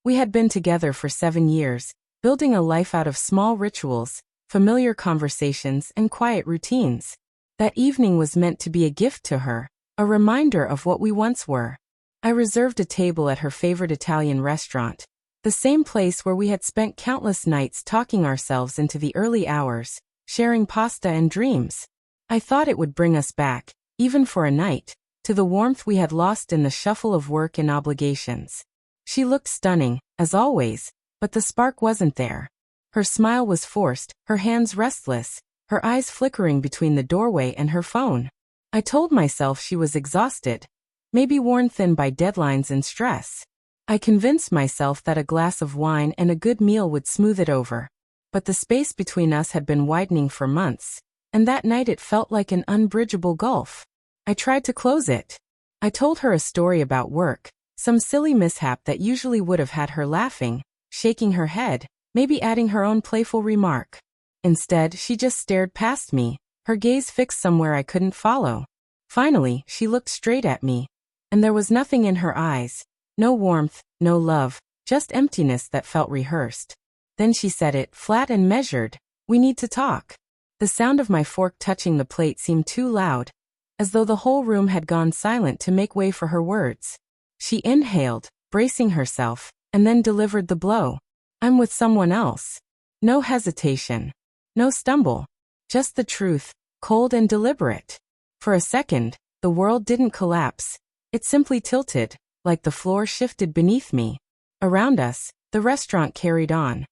We had been together for 7 years, building a life out of small rituals, familiar conversations, and quiet routines. That evening was meant to be a gift to her, a reminder of what we once were. I reserved a table at her favorite Italian restaurant, the same place where we had spent countless nights talking ourselves into the early hours, sharing pasta and dreams. I thought it would bring us back, even for a night, to the warmth we had lost in the shuffle of work and obligations. She looked stunning, as always, but the spark wasn't there. Her smile was forced, her hands restless, her eyes flickering between the doorway and her phone. I told myself she was exhausted, maybe worn thin by deadlines and stress. I convinced myself that a glass of wine and a good meal would smooth it over. But the space between us had been widening for months, and that night it felt like an unbridgeable gulf. I tried to close it. I told her a story about work, some silly mishap that usually would have had her laughing, shaking her head, maybe adding her own playful remark. Instead, she just stared past me, her gaze fixed somewhere I couldn't follow. Finally, she looked straight at me, and there was nothing in her eyes, no warmth, no love, just emptiness that felt rehearsed. Then she said it, flat and measured, "We need to talk." The sound of my fork touching the plate seemed too loud, as though the whole room had gone silent to make way for her words. She inhaled, bracing herself, and then delivered the blow. "I'm with someone else." No hesitation. No stumble. Just the truth, cold and deliberate. For a second, the world didn't collapse. It simply tilted, like the floor shifted beneath me. Around us, the restaurant carried on.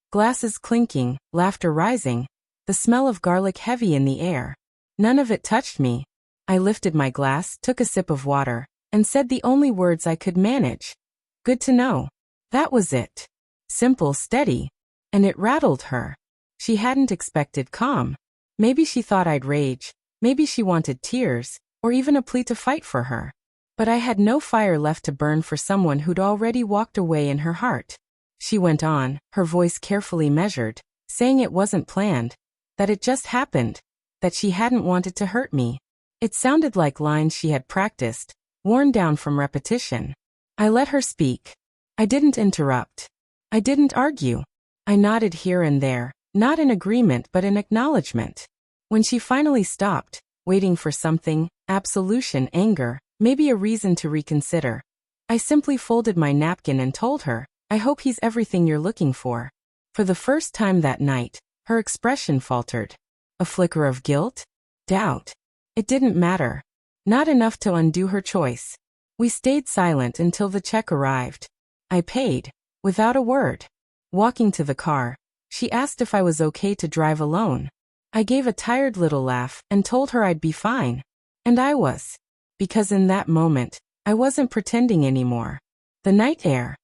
Glasses clinking, laughter rising, the smell of garlic heavy in the air. None of it touched me. I lifted my glass, took a sip of water, and said the only words I could manage. "Good to know." That was it. Simple, steady. And it rattled her. She hadn't expected calm. Maybe she thought I'd rage. Maybe she wanted tears, or even a plea to fight for her. But I had no fire left to burn for someone who'd already walked away in her heart. She went on, her voice carefully measured, saying it wasn't planned, that it just happened, that she hadn't wanted to hurt me. It sounded like lines she had practiced, worn down from repetition. I let her speak. I didn't interrupt. I didn't argue. I nodded here and there, not in agreement but in acknowledgement. When she finally stopped, waiting for something, absolution, anger, maybe a reason to reconsider, I simply folded my napkin and told her, "I hope he's everything you're looking for." For the first time that night, her expression faltered. A flicker of guilt? Doubt? It didn't matter. Not enough to undo her choice. We stayed silent until the check arrived. I paid, without a word. Walking to the car, she asked if I was okay to drive alone. I gave a tired little laugh and told her I'd be fine. And I was. Because in that moment, I wasn't pretending anymore. The night air,